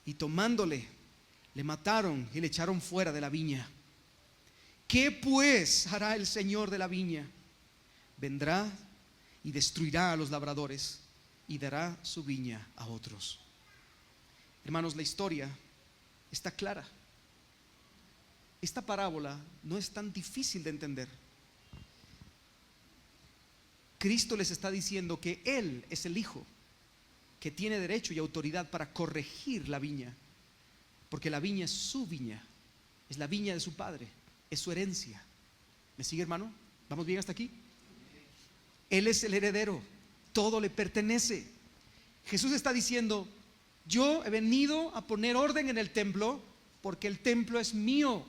Y tomándole, le mataron y le echaron fuera de la viña. ¿Qué pues hará el Señor de la viña? Vendrá y destruirá a los labradores y dará su viña a otros. Hermanos, la historia está clara. Esta parábola no es tan difícil de entender. Cristo les está diciendo que Él es el Hijo que tiene derecho y autoridad para corregir la viña, porque la viña es su viña, es la viña de su Padre, es su herencia. ¿Me sigue, hermano? ¿Vamos bien hasta aquí? Él es el heredero, todo le pertenece. Jesús está diciendo: yo he venido a poner orden en el templo porque el templo es mío.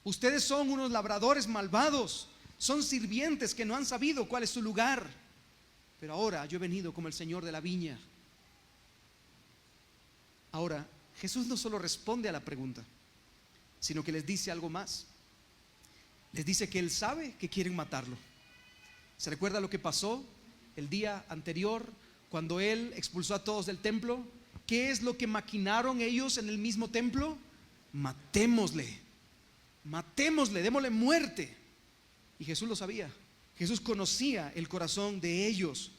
Ustedes son unos labradores malvados, son sirvientes que no han sabido cuál es su lugar, pero ahora yo he venido como el Señor de la viña. Ahora, Jesús no solo responde a la pregunta, sino que les dice algo más. Les dice que Él sabe que quieren matarlo. ¿Se recuerda lo que pasó el día anterior cuando Él expulsó a todos del templo? ¿Qué es lo que maquinaron ellos en el mismo templo? Matémosle, démosle muerte. Y Jesús lo sabía. Jesús conocía el corazón de ellos.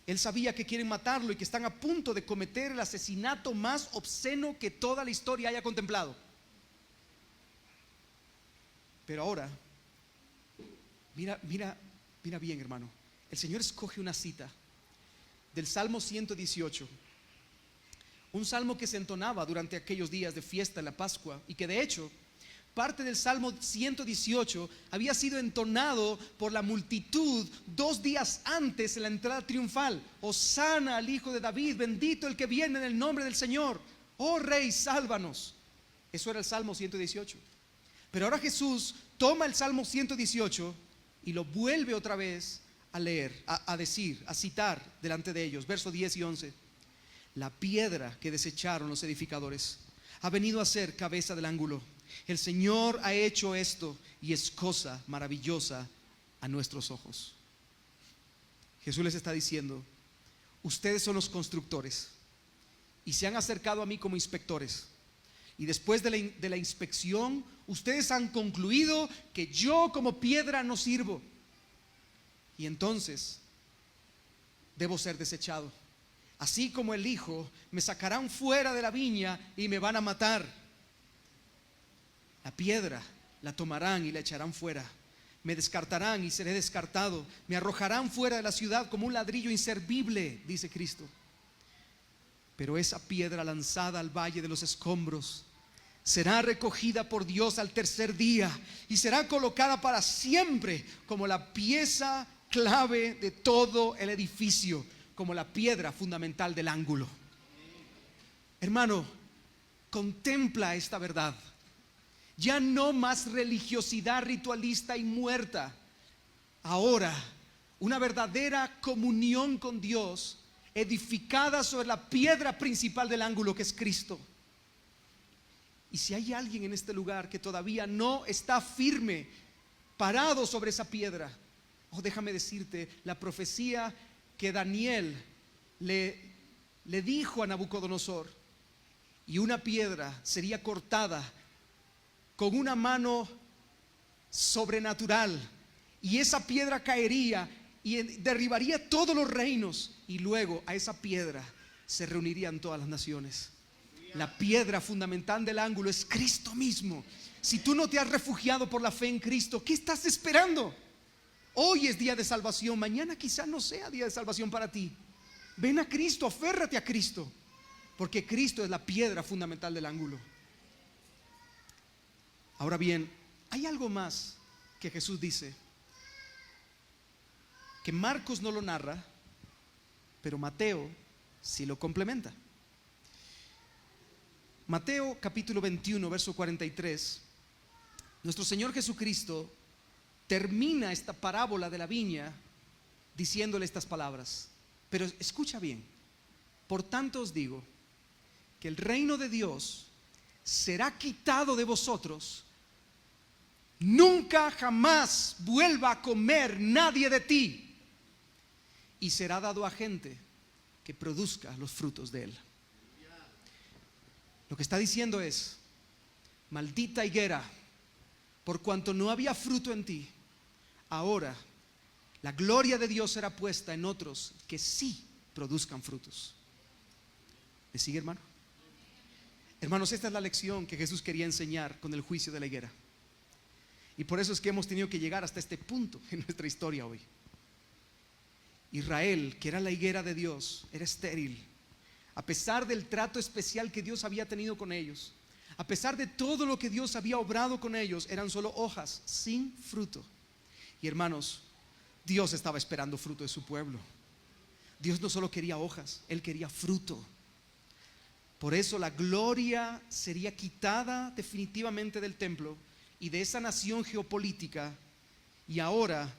Él sabía que quieren matarlo y que están a punto de cometer el asesinato más obsceno que toda la historia haya contemplado. Pero ahora, mira bien, hermano. El Señor escoge una cita del Salmo 118, un salmo que se entonaba durante aquellos días de fiesta de la Pascua, y que de hecho parte del Salmo 118 había sido entonado por la multitud 2 días antes en la entrada triunfal. Hosana al Hijo de David, bendito el que viene en el nombre del Señor. oh Rey, sálvanos. Eso era el Salmo 118. Pero ahora Jesús toma el Salmo 118 y lo vuelve otra vez a leer, a decir, a citar delante de ellos. Versos 10 y 11. La piedra que desecharon los edificadores ha venido a ser cabeza del ángulo. El Señor ha hecho esto y es cosa maravillosa a nuestros ojos. Jesús les está diciendo: ustedes son los constructores y se han acercado a mí como inspectores. Y después de la inspección, ustedes han concluido que yo como piedra no sirvo. Y entonces debo ser desechado. Así como el hijo, me sacarán fuera de la viña y me van a matar. La piedra la tomarán y la echarán fuera. Me descartarán y seré descartado. Me arrojarán fuera de la ciudad como un ladrillo inservible, dice Cristo. Pero esa piedra lanzada al valle de los escombros será recogida por Dios al tercer día y será colocada para siempre como la pieza clave de todo el edificio, como la piedra fundamental del ángulo. Hermano, contempla esta verdad. Ya no más religiosidad ritualista y muerta. Ahora, una verdadera comunión con Dios, edificada sobre la piedra principal del ángulo, que es Cristo. Y si hay alguien en este lugar que todavía no está firme, parado sobre esa piedra, déjame decirte, la profecía que Daniel le dijo a Nabucodonosor, y una piedra sería cortada con una mano sobrenatural, y esa piedra caería y derribaría todos los reinos, y luego a esa piedra se reunirían todas las naciones. La piedra fundamental del ángulo es Cristo mismo. Si tú no te has refugiado por la fe en Cristo, ¿qué estás esperando? Hoy es día de salvación, mañana quizá no sea día de salvación para ti. Ven a Cristo, aférrate a Cristo, porque Cristo es la piedra fundamental del ángulo. Ahora bien, hay algo más que Jesús dice, que Marcos no lo narra, pero Mateo sí lo complementa. Mateo capítulo 21, verso 43. Nuestro Señor Jesucristo termina esta parábola de la viña diciéndole estas palabras. Pero escucha bien: por tanto os digo que el reino de Dios será quitado de vosotros, nunca jamás vuelva a comer nadie de ti, y será dado a gente que produzca los frutos de él. Lo que está diciendo es: maldita higuera, por cuanto no había fruto en ti, ahora la gloria de Dios será puesta en otros que sí produzcan frutos. ¿Me sigue, hermano? Hermanos, esta es la lección que Jesús quería enseñar con el juicio de la higuera. Y por eso es que hemos tenido que llegar hasta este punto en nuestra historia hoy. Israel, que era la higuera de Dios, era estéril. A pesar del trato especial que Dios había tenido con ellos, a pesar de todo lo que Dios había obrado con ellos, eran solo hojas sin fruto. Y hermanos, Dios estaba esperando fruto de su pueblo. Dios no solo quería hojas, Él quería fruto. Por eso la gloria sería quitada definitivamente del templo y de esa nación geopolítica. Y ahora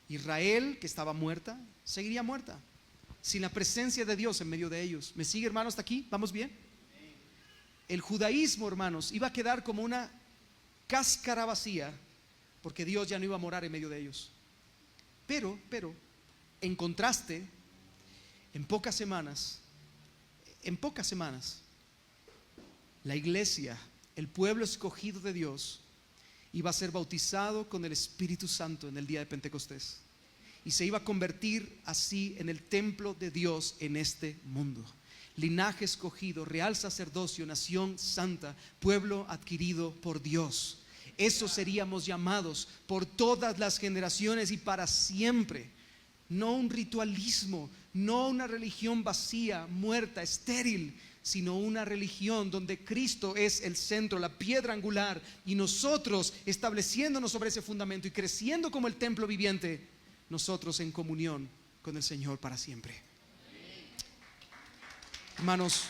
Israel, que estaba muerta, seguiría muerta, sin la presencia de Dios en medio de ellos. ¿Me sigue, hermano, hasta aquí? ¿Vamos bien? El judaísmo, hermanos, iba a quedar como una cáscara vacía, porque Dios ya no iba a morar en medio de ellos. Pero, en contraste, en pocas semanas, la iglesia, el pueblo escogido de Dios, iba a ser bautizado con el Espíritu Santo en el día de Pentecostés. Y se iba a convertir así en el templo de Dios en este mundo. Linaje escogido, real sacerdocio, nación santa, pueblo adquirido por Dios. Eso seríamos llamados por todas las generaciones y para siempre. No un ritualismo, no una religión vacía, muerta, estéril, sino una religión donde Cristo es el centro, la piedra angular, y nosotros estableciéndonos sobre ese fundamento y creciendo como el templo viviente, nosotros en comunión con el Señor para siempre. Hermanos,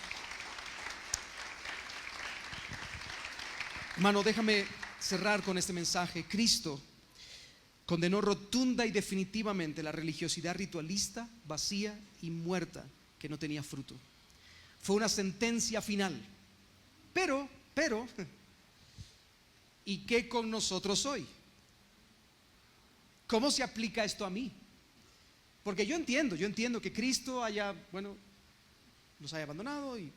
Hermano, déjame cerrar con este mensaje. Cristo condenó rotunda y definitivamente la religiosidad ritualista, vacía y muerta que no tenía fruto. Fue una sentencia final. Pero, ¿y qué con nosotros hoy? ¿Cómo se aplica esto a mí? Porque yo entiendo que Cristo los haya abandonado y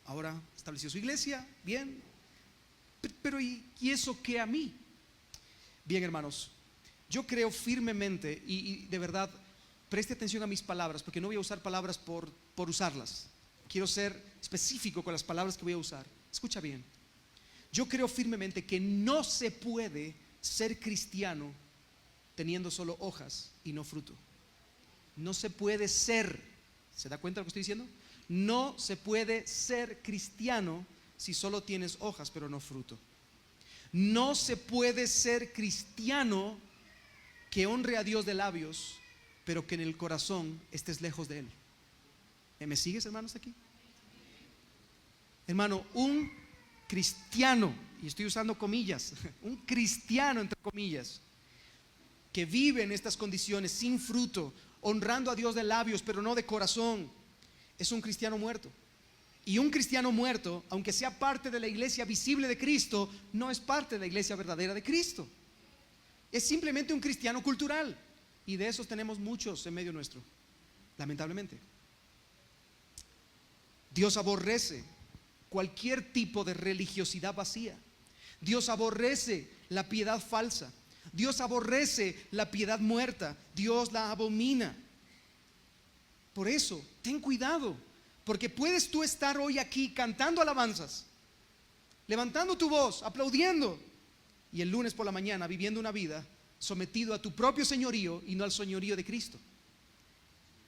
ahora estableció su iglesia, bien. Pero ¿y eso qué a mí? Bien, hermanos, yo creo firmemente y de verdad, preste atención a mis palabras, porque no voy a usar palabras por usarlas. Quiero ser específico con las palabras que voy a usar. Escucha bien. Yo creo firmemente que no se puede ser cristiano teniendo solo hojas y no fruto. No se puede ser. ¿Se da cuenta de lo que estoy diciendo? No se puede ser cristiano si solo tienes hojas pero no fruto. No se puede ser cristiano que honre a Dios de labios, pero que en el corazón estés lejos de Él. ¿Me sigues, hermanos, aquí? Hermano, un cristiano, y estoy usando comillas, un cristiano entre comillas, que vive en estas condiciones sin fruto, honrando a Dios de labios, pero no de corazón, es un cristiano muerto. Y un cristiano muerto, aunque sea parte de la iglesia visible de Cristo, no es parte de la iglesia verdadera de Cristo. Es simplemente un cristiano cultural. Y de esos tenemos muchos en medio nuestro, lamentablemente. Dios aborrece cualquier tipo de religiosidad vacía. Dios aborrece la piedad falsa. Dios aborrece la piedad muerta. Dios la abomina. Por eso, ten cuidado, porque puedes tú estar hoy aquí cantando alabanzas, levantando tu voz, aplaudiendo, y el lunes por la mañana viviendo una vida sometido a tu propio señorío y no al señorío de Cristo.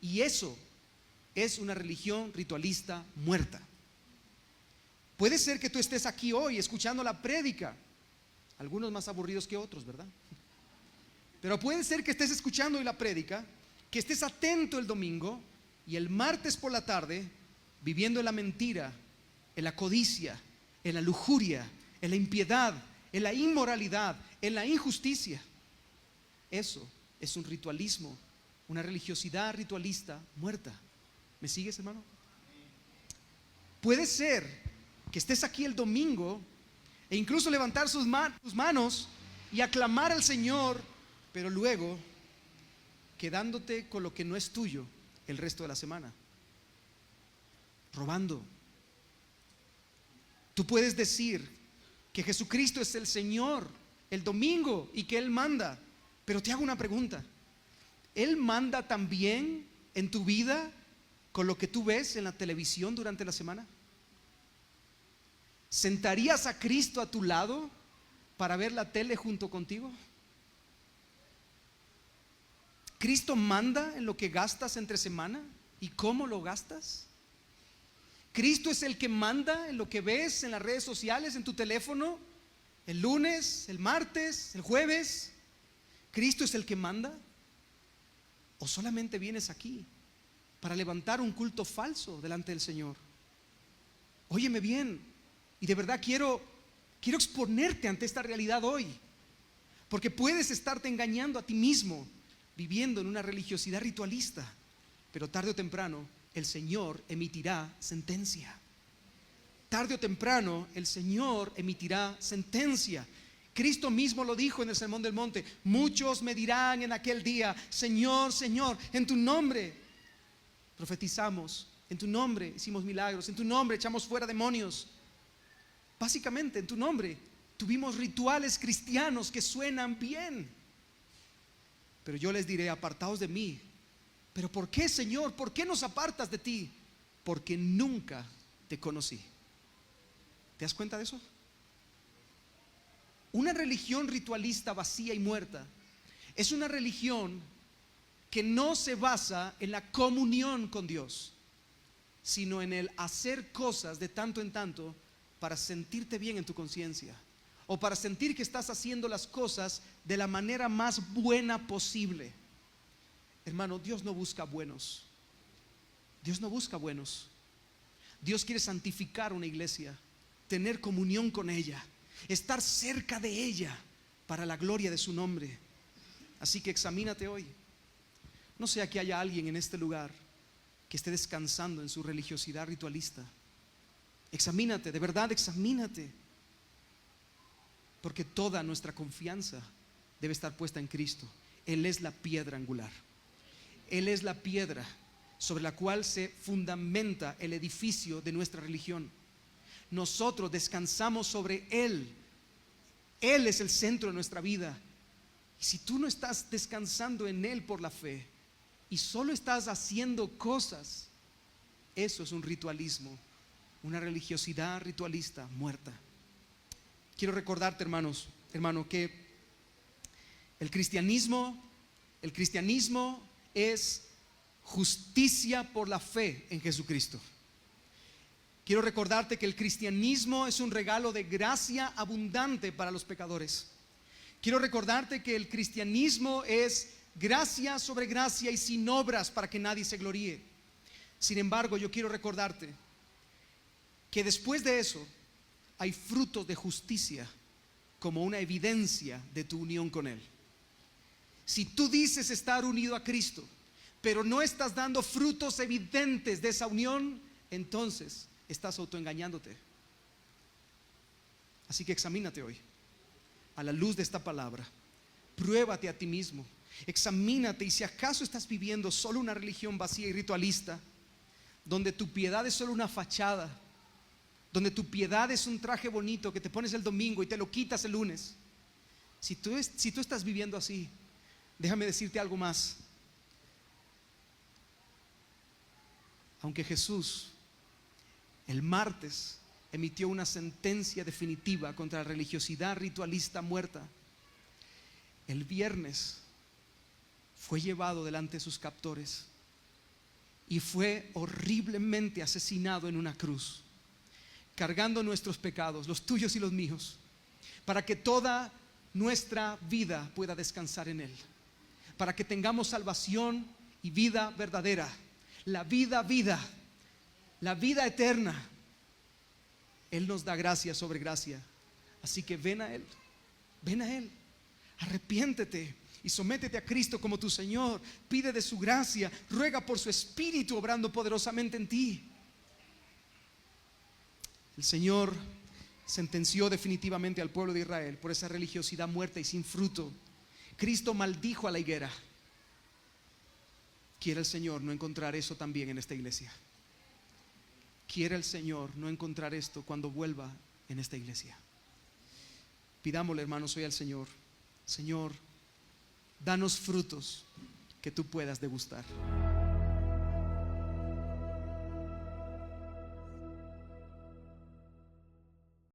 Y eso es una religión ritualista muerta. Puede ser que tú estés aquí hoy escuchando la prédica, algunos más aburridos que otros, ¿verdad? Pero puede ser que estés escuchando hoy la prédica, que estés atento el domingo y el martes por la tarde viviendo en la mentira, en la codicia, en la lujuria, en la impiedad, en la inmoralidad, en la injusticia. Eso es un ritualismo, una religiosidad ritualista muerta. ¿Me sigues, hermano? Puede ser que estés aquí el domingo e incluso levantar tus manos y aclamar al Señor, pero luego quedándote con lo que no es tuyo el resto de la semana, robando. Tú puedes decir que Jesucristo es el Señor el domingo y que Él manda, pero te hago una pregunta: ¿Él manda también en tu vida con lo que tú ves en la televisión durante la semana? ¿Sentarías a Cristo a tu lado para ver la tele junto contigo? ¿Cristo manda en lo que gastas entre semana y cómo lo gastas? ¿Cristo es el que manda en lo que ves en las redes sociales, en tu teléfono, el lunes, el martes, el jueves? ¿Cristo es el que manda? ¿O solamente vienes aquí para levantar un culto falso delante del Señor? Óyeme bien, y de verdad quiero exponerte ante esta realidad hoy, porque puedes estarte engañando a ti mismo viviendo en una religiosidad ritualista, pero tarde o temprano el Señor emitirá sentencia. Tarde o temprano el Señor emitirá sentencia. Cristo mismo lo dijo en el Sermón del Monte: muchos me dirán en aquel día, Señor, Señor, en tu nombre profetizamos, en tu nombre hicimos milagros, en tu nombre echamos fuera demonios. Básicamente en tu nombre tuvimos rituales cristianos que suenan bien. Pero yo les diré: apartaos de mí. ¿Pero por qué, Señor? ¿Por qué nos apartas de ti? Porque nunca te conocí. ¿Te das cuenta de eso? Una religión ritualista vacía y muerta es una religión que no se basa en la comunión con Dios, sino en el hacer cosas de tanto en tanto para sentirte bien en tu conciencia, o para sentir que estás haciendo las cosas de la manera más buena posible. Hermano, Dios no busca buenos. Dios no busca buenos. Dios quiere santificar una iglesia, tener comunión con ella, estar cerca de ella para la gloria de su nombre. Así que examínate hoy. No sea que haya alguien en este lugar que esté descansando en su religiosidad ritualista. Examínate, de verdad examínate, porque toda nuestra confianza debe estar puesta en Cristo. Él es la piedra angular. Él es la piedra sobre la cual se fundamenta el edificio de nuestra religión. Nosotros descansamos sobre Él. Él es el centro de nuestra vida. Y si tú no estás descansando en Él por la fe y solo estás haciendo cosas, eso es un ritualismo, una religiosidad ritualista muerta. Quiero recordarte, hermano, que el cristianismo es justicia por la fe en Jesucristo. Quiero recordarte que el cristianismo es un regalo de gracia abundante para los pecadores. Quiero recordarte que el cristianismo es gracia sobre gracia y sin obras para que nadie se gloríe. Sin embargo, yo quiero recordarte que después de eso hay frutos de justicia como una evidencia de tu unión con Él. Si tú dices estar unido a Cristo, pero no estás dando frutos evidentes de esa unión, entonces estás autoengañándote. Así que examínate hoy a la luz de esta palabra. Pruébate a ti mismo, examínate, y si acaso estás viviendo solo una religión vacía y ritualista, donde tu piedad es solo una fachada, donde tu piedad es un traje bonito que te pones el domingo y te lo quitas el lunes. Si tú estás viviendo así, déjame decirte algo más. Aunque Jesús el martes emitió una sentencia definitiva contra la religiosidad ritualista muerta, el viernes fue llevado delante de sus captores y fue horriblemente asesinado en una cruz, cargando nuestros pecados, los tuyos y los míos, para que toda nuestra vida pueda descansar en Él, para que tengamos salvación y vida verdadera, la vida eterna. Él nos da gracia sobre gracia. Así que ven a Él, arrepiéntete y sométete a Cristo como tu Señor. Pide de su gracia, ruega por su Espíritu obrando poderosamente en ti. El Señor sentenció definitivamente al pueblo de Israel por esa religiosidad muerta y sin fruto. Cristo maldijo a la higuera. Quiere el Señor no encontrar eso también en esta iglesia. Quiere el Señor no encontrar esto cuando vuelva en esta iglesia. Pidámosle, hermanos, hoy al Señor: Señor, danos frutos que tú puedas degustar.